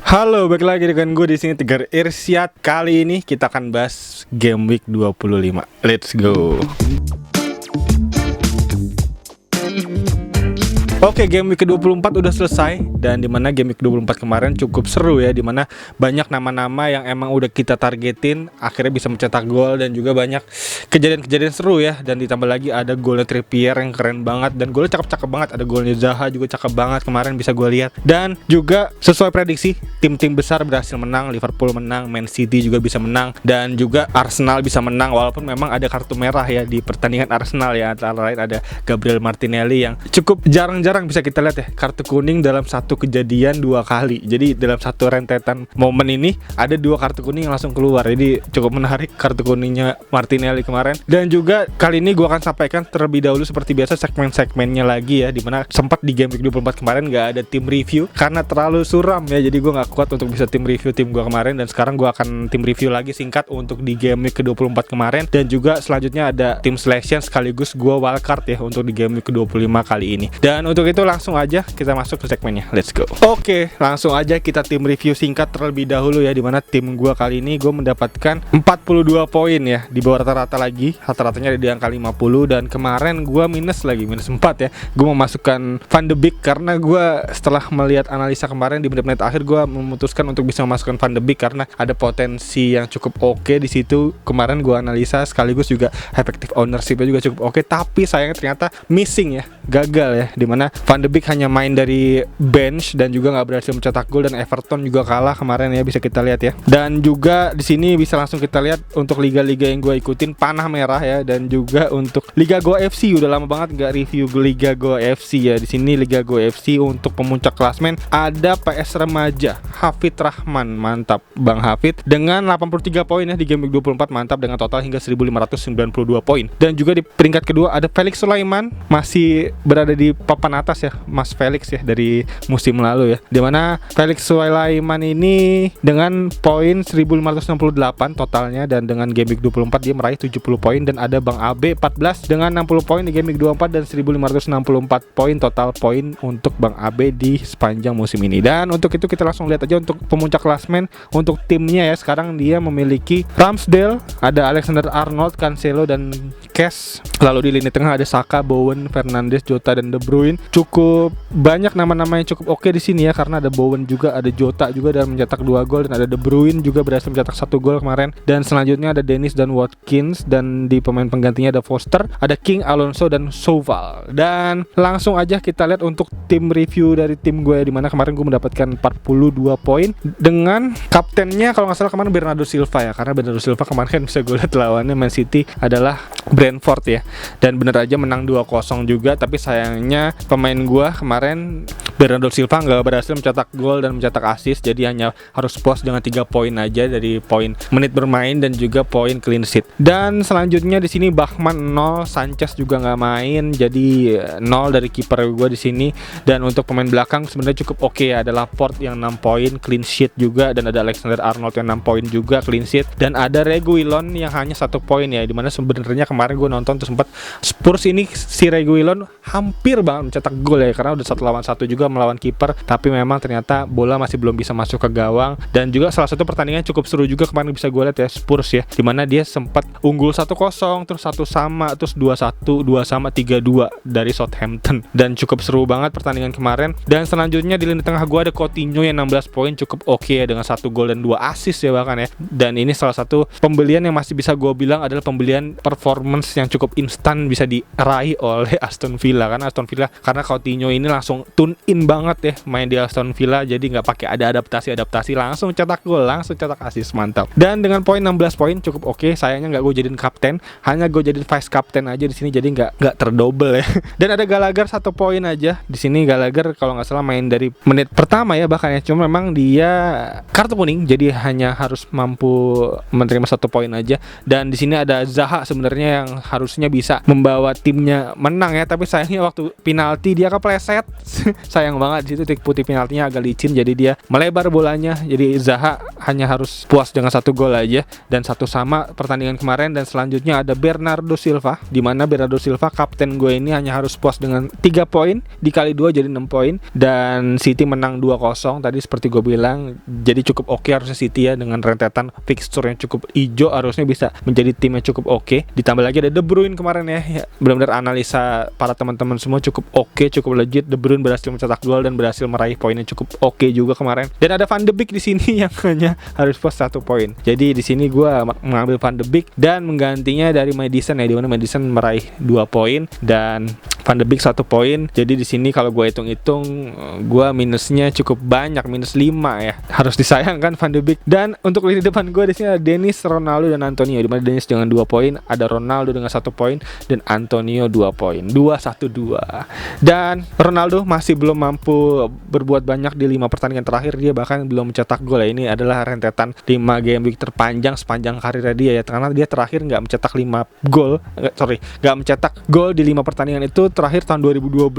Halo, balik lagi dengan gue di sini Tegar Irsyad. Kali ini kita akan bahas Game Week 25. Let's go. Oke, Game Week ke-24 udah selesai. Dan dimana Game Week 24 kemarin cukup seru ya, dimana banyak nama-nama yang emang udah kita targetin akhirnya bisa mencetak gol. Dan juga banyak kejadian-kejadian seru ya. Dan ditambah lagi ada golnya Trippier yang keren banget. Dan golnya cakep-cakep banget. Ada golnya Zaha juga cakep banget kemarin bisa gue lihat. Dan juga sesuai prediksi, tim-tim besar berhasil menang. Liverpool menang, Man City juga bisa menang. Dan juga Arsenal bisa menang. Walaupun memang ada kartu merah ya di pertandingan Arsenal ya. Antara lain ada Gabriel Martinelli yang cukup jarang-jarang bisa kita lihat ya, kartu kuning dalam satu kejadian 2 kali. Jadi dalam satu rentetan momen ini ada 2 kartu kuning yang langsung keluar. Jadi cukup menarik kartu kuningnya Martinelli kemarin. Dan juga kali ini gue akan sampaikan terlebih dahulu seperti biasa segmen-segmennya lagi ya, dimana sempat di Game Week 24 kemarin gak ada tim review karena terlalu suram ya. Jadi gue gak kuat untuk bisa tim review tim gue kemarin. Dan sekarang gue akan tim review lagi singkat untuk di Game Week ke-24 kemarin. Dan juga selanjutnya ada tim selection sekaligus gue wildcard ya untuk di Game Week ke-25 kali ini. Dan untuk itu langsung aja kita masuk ke segmennya. Let's go. Oke, langsung aja kita tim review singkat terlebih dahulu ya, dimana tim gue kali ini gue mendapatkan 42 poin ya, di bawah rata-rata lagi. Rata-ratanya di angka 50. Dan kemarin gue minus 4 ya. Gue memasukkan Van de Beek karena gue setelah melihat analisa kemarin di menit-menit akhir gue memutuskan untuk bisa memasukkan Van de Beek karena ada potensi yang cukup oke di situ. Kemarin gue analisa sekaligus juga effective ownership-nya juga cukup oke, tapi sayangnya ternyata missing ya, gagal ya, dimana Van de Beek hanya main dari bench dan juga nggak berhasil mencetak gol. Dan Everton juga kalah kemarin ya, bisa kita lihat ya. Dan juga di sini bisa langsung kita lihat untuk liga-liga yang gue ikutin panah merah ya. Dan juga untuk Liga Go FC udah lama banget nggak review Liga Go FC ya. Di sini Liga Go FC untuk pemuncak klasmen ada PS Remaja Hafid Rahman, mantap Bang Hafid dengan 83 poin ya di Game Week 24, mantap dengan total hingga 1592 poin. Dan juga di peringkat kedua ada Felix Sulaiman, masih berada di papan atas ya, Mas Felix ya, dari musim lalu ya, dimana Felix Sulaiman ini dengan poin 1568 totalnya. Dan dengan Game Week 24 dia meraih 70 poin. Dan ada Bang AB 14 dengan 60 poin di Game Week 24 dan 1564 poin total poin untuk Bang AB di sepanjang musim ini. Dan untuk itu kita langsung lihat aja untuk pemuncak klasmen untuk timnya ya. Sekarang dia memiliki Ramsdale, ada Alexander Arnold, Cancelo dan Cash. Lalu di lini tengah ada Saka, Bowen, Fernandes, Jota dan De Bruyne. Cukup banyak nama-nama yang cukup oke di sini ya, karena ada Bowen juga, ada Jota juga dan mencetak 2 gol, dan ada De Bruyne juga berhasil mencetak 1 gol kemarin. Dan selanjutnya ada Dennis dan Watkins, dan di pemain penggantinya ada Foster, ada King, Alonso dan Soval. Dan langsung aja kita lihat untuk tim review dari tim gue, dimana kemarin gue mendapatkan 42 poin dengan kaptennya kalau nggak salah kemarin Bernardo Silva ya, karena Bernardo Silva kemarin kan bisa gue lihat lawannya Man City adalah Brentford ya. Dan bener aja menang 2-0 juga, tapi sayangnya pemain gue kemarin Bernardo Silva nggak berhasil mencetak gol dan mencetak assist, jadi hanya harus puas dengan 3 poin aja dari poin menit bermain dan juga poin clean sheet. Dan selanjutnya di sini Bachmann 0, Sanchez juga nggak main, jadi 0 dari kiper gue di sini. Dan untuk pemain belakang sebenarnya cukup oke ya, ada Laporte yang 6 poin clean sheet juga, dan ada Alexander Arnold yang 6 poin juga clean sheet, dan ada Reguilon yang hanya 1 poin ya, dimana sebenarnya kemarin gue nonton tuh sempat Spurs ini si Reguilon hampir banget mencetak gol ya, karena udah 1 lawan 1 juga melawan kiper, tapi memang ternyata bola masih belum bisa masuk ke gawang. Dan juga salah satu pertandingan cukup seru juga kemarin bisa gue lihat ya, Spurs ya, dimana dia sempat unggul 1-0, terus 1 sama, terus 2-1, 2 sama, 3-2 dari Southampton, dan cukup seru banget pertandingan kemarin. Dan selanjutnya di lini tengah gue ada Coutinho yang 16 poin, cukup oke ya, dengan 1 gol dan 2 assist ya bahkan ya. Dan ini salah satu pembelian yang masih bisa gue bilang adalah pembelian performance yang cukup instan bisa diraih oleh Aston Villa, karena Coutinho ini langsung tune in banget ya main di Aston Villa, jadi nggak pakai ada adaptasi, langsung cetak gol, langsung cetak assist, mantap. Dan dengan poin 16 poin cukup oke. Sayangnya nggak gue jadiin kapten, hanya gue jadiin vice captain aja di sini, jadi nggak terdouble ya. Dan ada Gallagher 1 poin aja di sini. Gallagher kalau nggak salah main dari menit pertama ya bahkan ya, cuma memang dia kartu kuning, jadi hanya harus mampu menerima 1 poin aja. Dan di sini ada Zaha sebenarnya yang harusnya bisa membawa timnya menang ya, tapi sayangnya waktu penalti dia kepleset. Sayang banget di situ titik putih penaltinya agak licin, jadi dia melebar bolanya. Jadi Zaha hanya harus puas dengan 1 gol aja dan 1 sama pertandingan kemarin. Dan selanjutnya ada Bernardo Silva, di mana Bernardo Silva kapten gue ini hanya harus puas dengan 3 poin dikali 2 jadi 6 poin. Dan City menang 2-0 tadi seperti gue bilang. Jadi cukup oke harusnya City ya, dengan rentetan fixture yang cukup hijau harusnya bisa menjadi tim yang cukup oke. Ditambah lagi ada De Bruyne kemarin ya, benar-benar analisa para teman-teman semua cukup oke, cukup legit. De Bruyne berhasil mencetak gol dan berhasil meraih poinnya cukup oke juga kemarin. Dan ada Van de Beek di sini yang hanya harus plus 1 poin. Jadi di sini gue mengambil Van de Beek dan menggantinya dari Maddison ya, di mana Maddison meraih 2 poin dan Van de Beek 1 poin. Jadi di sini kalau gue hitung-hitung gue minusnya cukup banyak, minus 5 ya. Harus disayangkan Van de Beek. Dan untuk lini depan gue di sini ada Dennis, Ronaldo dan Antonio. Di mana Dennis dengan 2 poin, ada Ronaldo dengan 1 poin dan Antonio 2 poin. 2-1-2. Dan Ronaldo masih belum mampu berbuat banyak di 5 pertandingan terakhir. Dia bahkan belum mencetak gol ya. Ini adalah rentetan 5 game week terpanjang sepanjang karirnya dia ya. Karena dia terakhir nggak mencetak 5 gol, nggak mencetak gol di 5 pertandingan itu terakhir tahun 2012,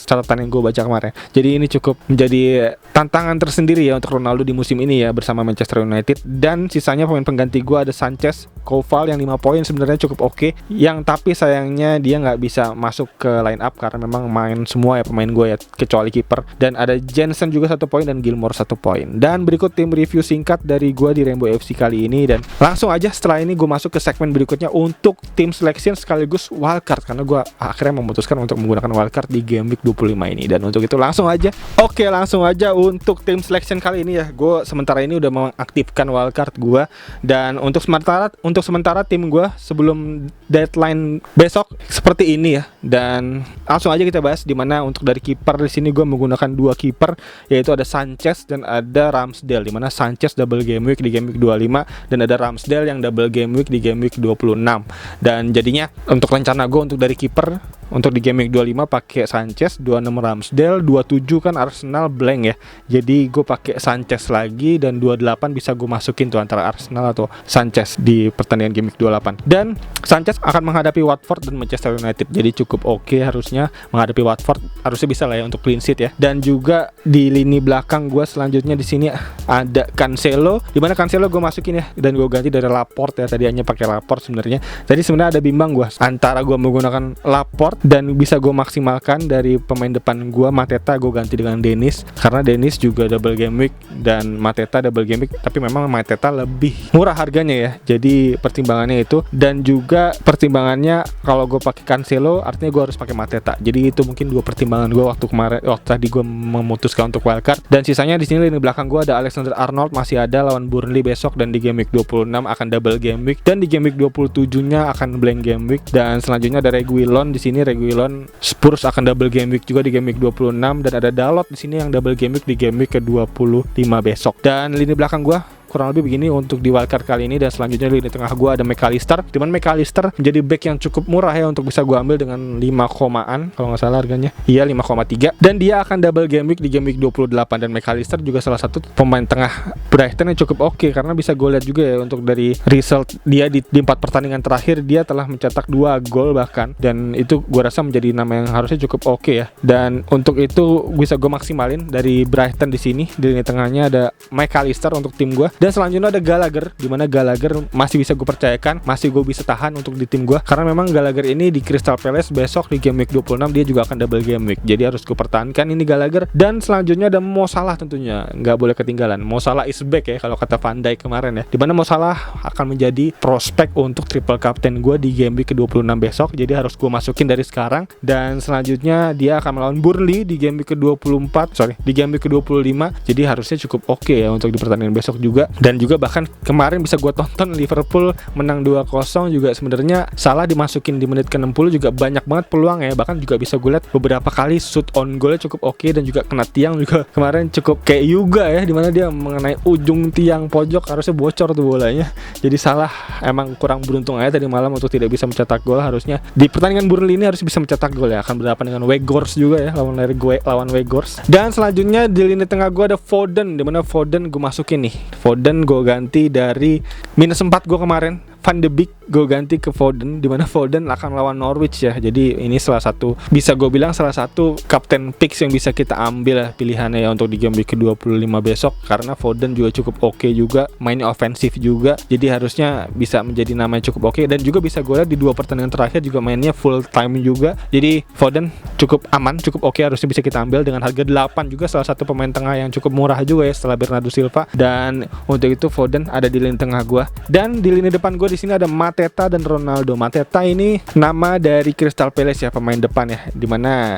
catatan yang gue baca kemarin. Jadi ini cukup menjadi tantangan tersendiri ya untuk Ronaldo di musim ini ya bersama Manchester United. Dan sisanya pemain pengganti gue ada Sanchez, Koval yang 5 poin sebenarnya cukup oke. Yang tapi sayangnya dia nggak bisa masuk ke line up karena memang main semua ya pemain gue ya, kecuali kiper. Dan ada Jensen juga 1 poin dan Gilmore 1 poin. Dan berikut tim review singkat dari gue di Rainbow FC kali ini. Dan langsung aja setelah ini gue masuk ke segmen berikutnya untuk tim selection sekaligus wildcard, karena gue akhirnya memutuskan untuk menggunakan wildcard di game week 25 ini. Dan untuk itu langsung aja untuk tim selection kali ini ya, gue sementara ini udah mengaktifkan wildcard gue. Dan untuk sementara tim gue sebelum deadline besok seperti ini ya. Dan langsung aja kita bahas, dimana untuk dari kiper di sini gue menggunakan 2 kiper, yaitu ada Sanchez dan ada Ramsdale. Dimana Sanchez double game week di game week 25 dan ada Ramsdale yang double game week di game week 26. Dan jadinya untuk rencana gue untuk dari kiper untuk di game week 25 pakai Sanchez, 26 Ramsdale, 27 kan Arsenal blank ya. Jadi gue pakai Sanchez lagi dan 28 bisa gue masukin tuh antara Arsenal atau Sanchez di pertandingan game week 28. Dan Sanchez akan menghadapi Watford dan Manchester United. Jadi cukup oke harusnya menghadapi Watford, harusnya bisa lah ya untuk clean sheet ya. Dan juga di lini belakang gue selanjutnya di sini ada Cancelo, di mana Cancelo gue masukin ya dan gue ganti dari Laporte ya. Tadi hanya pakai Laporte sebenarnya. Jadi sebenarnya ada bimbang gue antara gue menggunakan Laporte dan bisa gue maksimalkan dari pemain depan gue Mateta, gue ganti dengan Dennis karena Dennis juga double game week dan Mateta double game week, tapi memang Mateta lebih murah harganya ya. Jadi pertimbangannya itu, dan juga pertimbangannya kalau gue pakai Cancelo artinya gue harus pakai Mateta. Jadi itu mungkin 2 pertimbangan gue waktu tadi gue memutuskan untuk wildcard. Dan sisanya di sini lini belakang gue ada Alexander Arnold masih ada lawan Burnley besok dan di game week 26 akan double game week, dan di game week 27-nya akan blank game week. Dan selanjutnya ada Reguilon di sini. Reguilon Spurs akan double game week juga di game week 26, dan ada Dalot di sini yang double game week di game week ke-25 besok. Dan lini belakang gua kurang lebih begini untuk di wildcard kali ini. Dan selanjutnya di tengah gue ada McAllister, dimana McAllister menjadi back yang cukup murah ya untuk bisa gue ambil dengan 5 komaan kalau nggak salah harganya, iya 5,3, dan dia akan double game week di game week 28. Dan McAllister juga salah satu pemain tengah Brighton yang cukup oke, karena bisa gue lihat juga ya untuk dari result dia di 4 pertandingan terakhir dia telah mencetak 2 gol bahkan, dan itu gue rasa menjadi nama yang harusnya cukup oke ya. Dan untuk itu bisa gue maksimalin dari Brighton di sini. Di lini tengahnya ada McAllister untuk tim gue. Dan selanjutnya ada Gallagher, dimana Gallagher masih bisa gue percayakan, masih gue bisa tahan untuk di tim gue, karena memang Gallagher ini di Crystal Palace besok di game week 26 dia juga akan double game week, jadi harus gue pertahankan ini Gallagher. Dan selanjutnya ada Mo Salah, tentunya nggak boleh ketinggalan. Mo Salah is back ya kalau kata Van Dijk kemarin ya, dimana Mo Salah akan menjadi prospek untuk triple captain gue di game week ke-26 besok, jadi harus gue masukin dari sekarang. Dan selanjutnya dia akan melawan Burnley di game week di game week ke-25, jadi harusnya cukup oke ya untuk di pertandingan besok juga. Dan juga bahkan kemarin bisa gue tonton Liverpool menang 2-0 juga, sebenarnya Salah dimasukin di menit ke-60 juga banyak banget peluang ya, bahkan juga bisa gue lihat beberapa kali shoot on goalnya cukup oke, dan juga kena tiang juga kemarin cukup kayak Yuga ya, dimana dia mengenai ujung tiang pojok, harusnya bocor tuh bolanya. Jadi Salah emang kurang beruntung aja tadi malam untuk tidak bisa mencetak gol. Harusnya di pertandingan Burnley ini harus bisa mencetak gol ya, akan berhadapan dengan Weghorst juga ya, lawan Weghorst. Dan selanjutnya di lini tengah gue ada Foden, dimana Foden gue masukin nih, Foden gue ganti dari minus 4 gue kemarin Van de Beek gue ganti ke Foden, dimana Foden akan lawan Norwich ya. Jadi ini salah satu, bisa gue bilang salah satu captain picks yang bisa kita ambil lah pilihannya ya untuk di game week ke-25 besok, karena Foden juga cukup oke juga, mainnya ofensif juga, jadi harusnya bisa menjadi nama yang cukup oke. Dan juga bisa gue lihat di 2 pertandingan terakhir juga mainnya full time juga, jadi Foden cukup aman, cukup oke, harusnya bisa kita ambil dengan harga 8 juga, salah satu pemain tengah yang cukup murah juga ya setelah Bernardo Silva. Dan untuk itu Foden ada di lini tengah gue, dan di lini depan gue di sini ada Mateta dan Ronaldo. Mateta ini nama dari Crystal Palace ya, pemain depan ya, dimana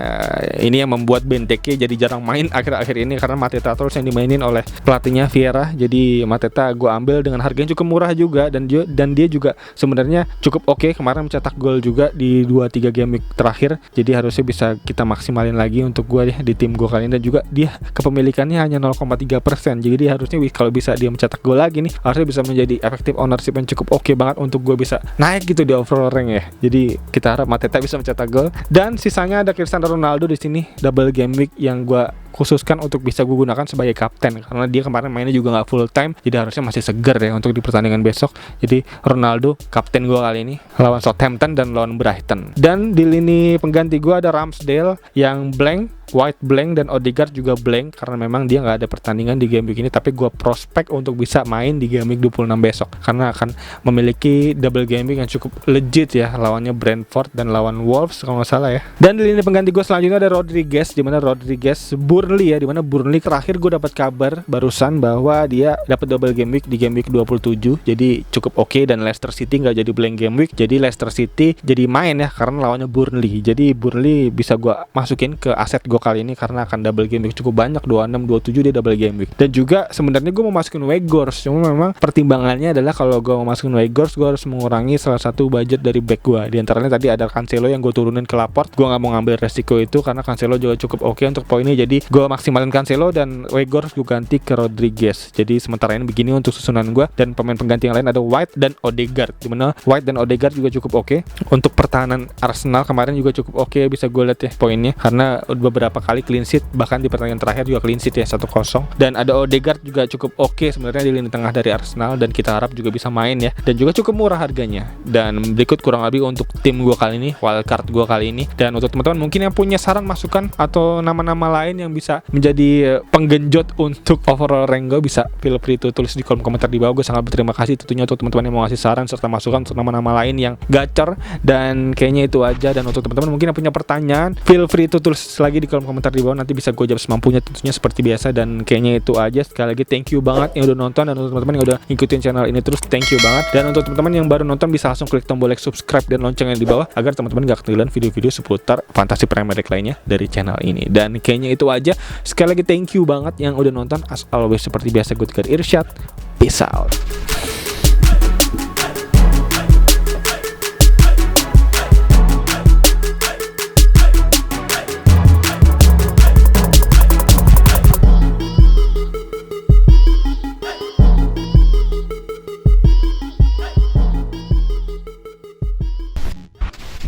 ini yang membuat Benteke jadi jarang main akhir-akhir ini karena Mateta terus yang dimainin oleh pelatihnya Vieira. Jadi Mateta gue ambil dengan harga yang cukup murah juga, dan dia juga sebenarnya cukup oke, kemarin mencetak gol juga di 2-3 game week terakhir. Jadi harusnya bisa kita maksimalin lagi untuk gue di tim gue kali ini. Dan juga dia kepemilikannya hanya 0,3%, jadi dia harusnya kalau bisa dia mencetak gol lagi nih, harusnya bisa menjadi effective ownership yang cukup oke banget untuk gue bisa naik gitu di overall rank ya. Jadi kita harap Mateta bisa mencetak gol. Dan sisanya ada Cristiano Ronaldo di sini, double game week yang gue khususkan untuk bisa gue gunakan sebagai kapten, karena dia kemarin mainnya juga nggak full time, jadi harusnya masih seger ya untuk di pertandingan besok. Jadi Ronaldo kapten gue kali ini lawan Southampton dan lawan Brighton. Dan di lini pengganti gue ada Ramsdale yang blank, White blank, dan Odegaard juga blank karena memang dia nggak ada pertandingan di game week ini, tapi gue prospek untuk bisa main di game week 26 besok karena akan memiliki double game week yang cukup legit ya, lawannya Brentford dan lawan Wolves kalau nggak salah ya. Dan di lini pengganti gue selanjutnya ada Rodriguez, dimana Rodriguez Burnley ya, dimana Burnley terakhir gue dapat kabar barusan bahwa dia dapat double game week di game week 27, jadi cukup oke. Dan Leicester City nggak jadi blank game week, jadi Leicester City jadi main ya karena lawannya Burnley. Jadi Burnley bisa gue masukin ke aset gue kali ini karena akan double game week cukup banyak, 26, 27 dia double game week. Dan juga sebenarnya gue mau masukin Weghorst, cuma memang pertimbangannya adalah kalau gue mau masukin Weghorst gue harus mengurangi salah satu budget dari back gue. Di antaranya tadi ada Cancelo yang gue turunin ke Laporte, gue nggak mau ngambil resiko itu karena Cancelo juga cukup oke untuk poinnya. Jadi gue maksimalin Cancelo dan Weghorst gue ganti ke Rodriguez. Jadi sementara ini begini untuk susunan gue. Dan pemain pengganti yang lain ada White dan Odegaard, dimana White dan Odegaard juga cukup oke. Untuk pertahanan Arsenal kemarin juga cukup oke, bisa gue lihat ya poinnya karena beberapa kali clean sheet, bahkan di pertandingan terakhir juga clean sheet ya 1-0. Dan ada Odegaard juga cukup oke sebenarnya di lini tengah dari Arsenal, dan kita harap juga bisa main ya, dan juga cukup murah harganya. Dan berikut kurang lebih untuk tim gue kali ini, wildcard gue kali ini. Dan untuk teman-teman mungkin yang punya saran, masukan atau nama-nama lain yang bisa menjadi penggenjot untuk overall rank gue, bisa feel free to tulis di kolom komentar di bawah. Gue sangat berterima kasih tentunya untuk teman-teman yang mau ngasih saran serta masukan untuk nama-nama lain yang gacor. Dan kayaknya itu aja. Dan untuk teman-teman mungkin yang punya pertanyaan, feel free to tulis lagi di kolom komentar di bawah, nanti bisa gue jawab semampunya tentunya seperti biasa. Dan kayaknya itu aja. Sekali lagi thank you banget yang udah nonton, dan untuk teman-teman yang udah ngikutin channel ini terus, thank you banget. Dan untuk teman-teman yang baru nonton bisa langsung klik tombol like, subscribe, dan loncengnya di bawah agar teman-teman gak ketinggalan video-video seputar fantasi Premier League lainnya dari channel ini. Dan kayaknya itu aja. Sekali lagi thank you banget yang udah nonton. As always seperti biasa, gue Tigor Irsyad, peace out.